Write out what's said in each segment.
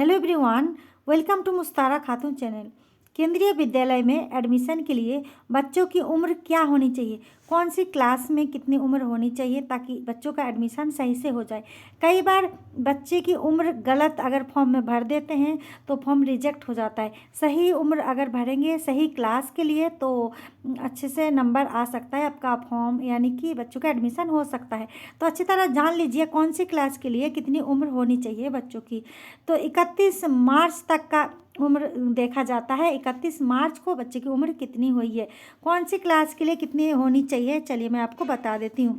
Hello everyone, welcome to मुस्तारा Khatoon channel. केंद्रीय विद्यालय में एडमिशन के लिए बच्चों की उम्र क्या होनी चाहिए, कौन सी क्लास में कितनी उम्र होनी चाहिए ताकि बच्चों का एडमिशन सही से हो जाए। कई बार बच्चे की उम्र गलत अगर फॉर्म में भर देते हैं तो फॉर्म रिजेक्ट हो जाता है। सही उम्र अगर भरेंगे सही क्लास के लिए तो अच्छे से नंबर आ सकता है, आपका फॉर्म यानी कि बच्चों का एडमिशन हो सकता है। तो अच्छी तरह जान लीजिए कौन सी क्लास के लिए कितनी उम्र होनी चाहिए बच्चों की। तो 31 मार्च तक का उम्र देखा जाता है। 31 मार्च को बच्चे की उम्र कितनी हुई है, कौन सी क्लास के लिए कितनी होनी चाहिए, चलिए मैं आपको बता देती हूँ।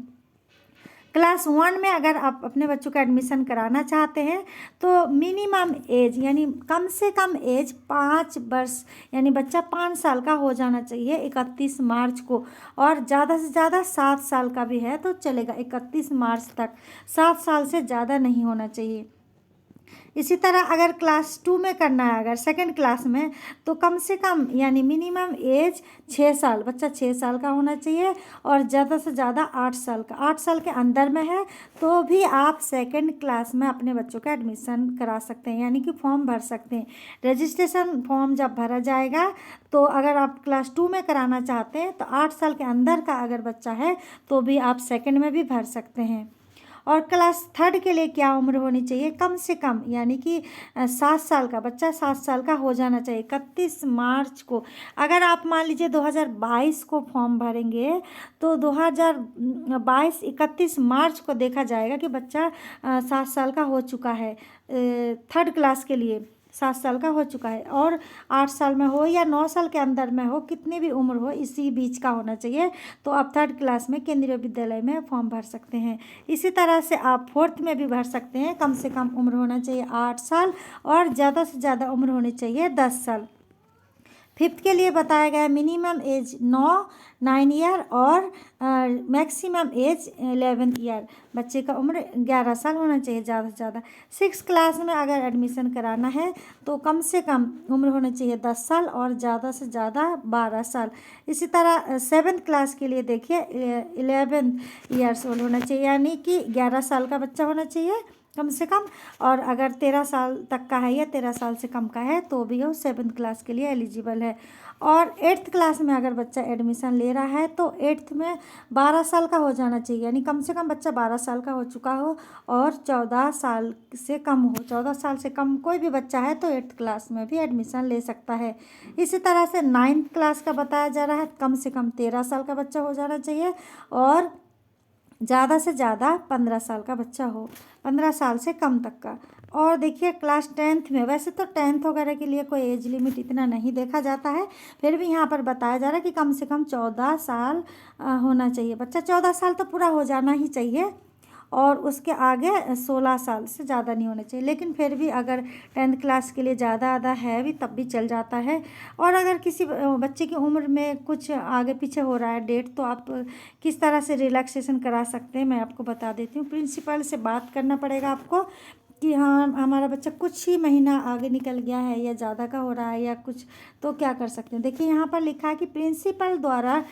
क्लास 1 में अगर आप अपने बच्चों का एडमिशन कराना चाहते हैं तो मिनिमम एज यानी कम से कम एज 5 वर्ष यानी बच्चा 5 साल का हो जाना चाहिए 31 मार्च को, और ज़्यादा से ज़्यादा 7 साल का भी है तो चलेगा 31 मार्च तक। 7 साल से ज़्यादा नहीं होना चाहिए। इसी तरह अगर क्लास 2 में करना है, अगर सेकंड क्लास में, तो कम से कम यानी मिनिमम एज 6 साल, बच्चा 6 साल का होना चाहिए और ज़्यादा से ज़्यादा 8 साल का। 8 साल के अंदर में है तो भी आप सेकंड क्लास में अपने बच्चों का एडमिशन करा सकते हैं, यानी कि फॉर्म भर सकते हैं। रजिस्ट्रेशन फॉर्म जब भरा जाएगा तो अगर आप क्लास 2 में कराना चाहते हैं तो 8 साल के अंदर का अगर बच्चा है तो भी आप सेकंड में भी भर सकते हैं। और क्लास 3 के लिए क्या उम्र होनी चाहिए, कम से कम यानी कि 7 साल का, बच्चा 7 साल का हो जाना चाहिए 31 मार्च को। अगर आप मान लीजिए 2022 को फॉर्म भरेंगे तो 2022 31 मार्च को देखा जाएगा कि बच्चा 7 साल का हो चुका है। 3rd क्लास के लिए 7 साल का हो चुका है, और 8 साल में हो या 9 साल के अंदर में हो, कितनी भी उम्र हो इसी बीच का होना चाहिए, तो आप 3rd क्लास में केंद्रीय विद्यालय में फॉर्म भर सकते हैं। इसी तरह से आप 4th में भी भर सकते हैं। कम से कम उम्र होना चाहिए 8 साल और ज़्यादा से ज़्यादा उम्र होनी चाहिए 10 साल। 5th के लिए बताया गया मिनिमम एज 9 ईयर और मैक्सिमम एज 11 ईयर, बच्चे का उम्र 11 साल होना चाहिए ज़्यादा से ज़्यादा। 6 क्लास में अगर एडमिशन कराना है तो कम से कम उम्र होनी चाहिए 10 साल और ज़्यादा से ज़्यादा 12 साल। इसी तरह 7th क्लास के लिए देखिए 11 ईयर्स ओल्ड होना चाहिए, यानी कि 11 साल का बच्चा होना चाहिए कम से कम। और अगर 13 साल तक का है या 13 साल से कम का है तो भी वो 7th क्लास के लिए एलिजिबल है। और 8th क्लास में अगर बच्चा एडमिशन ले रहा है तो 8th में 12 साल का हो जाना चाहिए, यानी कम से कम बच्चा 12 साल का हो चुका हो और 14 साल से कम हो। 14 साल से कम कोई भी बच्चा है तो 8th क्लास में भी एडमिशन ले सकता है। इसी तरह से 9th क्लास का बताया जा रहा है, कम से कम 13 साल का बच्चा हो जाना चाहिए और ज़्यादा से ज़्यादा 15 साल का बच्चा हो, 15 साल से कम तक का। और देखिए क्लास 10th में, वैसे तो 10th वगैरह के लिए कोई एज लिमिट इतना नहीं देखा जाता है, फिर भी यहाँ पर बताया जा रहा है कि कम से कम 14 साल होना चाहिए बच्चा। 14 साल तो पूरा हो जाना ही चाहिए और उसके आगे 16 साल से ज़्यादा नहीं होना चाहिए, लेकिन फिर भी अगर 10th क्लास के लिए ज़्यादा है भी तब भी चल जाता है। और अगर किसी बच्चे की उम्र में कुछ आगे पीछे हो रहा है डेट, तो आप किस तरह से रिलैक्सेशन करा सकते हैं मैं आपको बता देती हूँ। प्रिंसिपल से बात करना पड़ेगा आपको कि हाँ हमारा बच्चा कुछ ही महीना आगे निकल गया है या ज़्यादा का हो रहा है या कुछ, तो क्या कर सकते हैं। देखिए यहाँ पर लिखा है कि प्रिंसिपल द्वारा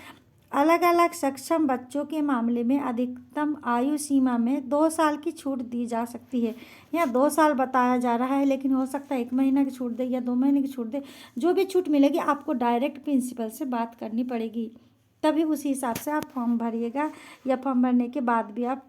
अलग अलग सक्षम बच्चों के मामले में अधिकतम आयु सीमा में 2 साल की छूट दी जा सकती है। यहाँ 2 साल बताया जा रहा है, लेकिन हो सकता है 1 महीना की छूट दे या 2 महीने की छूट दे। जो भी छूट मिलेगी आपको डायरेक्ट प्रिंसिपल से बात करनी पड़ेगी, तभी उसी हिसाब से आप फॉर्म भरिएगा या फॉर्म भरने के बाद भी आप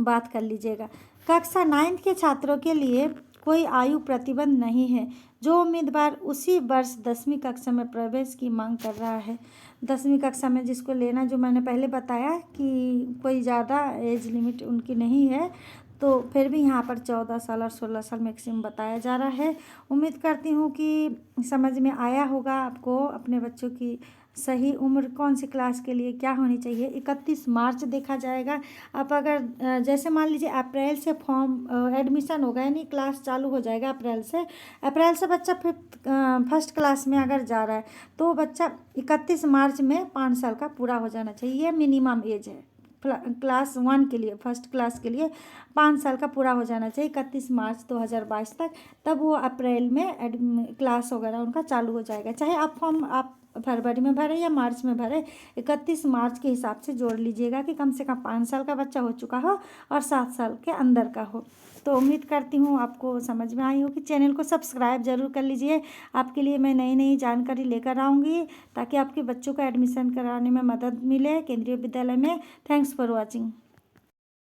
बात कर लीजिएगा। कक्षा 9th के छात्रों के लिए कोई आयु प्रतिबंध नहीं है। जो उम्मीदवार उसी वर्ष 10वीं कक्षा में प्रवेश की मांग कर रहा है, 10वीं कक्षा में जिसको लेना, जो मैंने पहले बताया कि कोई ज़्यादा एज लिमिट उनकी नहीं है, तो फिर भी यहाँ पर 14 साल और 16 साल मैक्सिमम बताया जा रहा है। उम्मीद करती हूँ कि समझ में आया होगा आपको अपने बच्चों की सही उम्र कौन सी क्लास के लिए क्या होनी चाहिए। 31 मार्च देखा जाएगा। आप अगर जैसे मान लीजिए अप्रैल से फॉर्म एडमिशन होगा, यानी क्लास चालू हो जाएगा अप्रैल से बच्चा 1st क्लास में अगर जा रहा है तो बच्चा 31 मार्च में 5 साल का पूरा हो जाना चाहिए। ये मिनिमम एज है क्लास 1 के लिए, 1st क्लास के लिए 5 साल का पूरा हो जाना चाहिए 31 मार्च 2022 तक। तब वो अप्रैल में क्लास वगैरह उनका चालू हो जाएगा। चाहे आप फॉर्म आप फरवरी में भरे या मार्च में भरे, 31 मार्च के हिसाब से जोड़ लीजिएगा कि कम से कम 5 साल का बच्चा हो चुका हो और 7 साल के अंदर का हो। तो उम्मीद करती हूँ आपको समझ में आई होगी। चैनल को सब्सक्राइब जरूर कर लीजिए। आपके लिए मैं नई नई जानकारी लेकर आऊँगी ताकि आपके बच्चों का एडमिशन कराने में मदद मिले केंद्रीय विद्यालय में। Thanks for watching.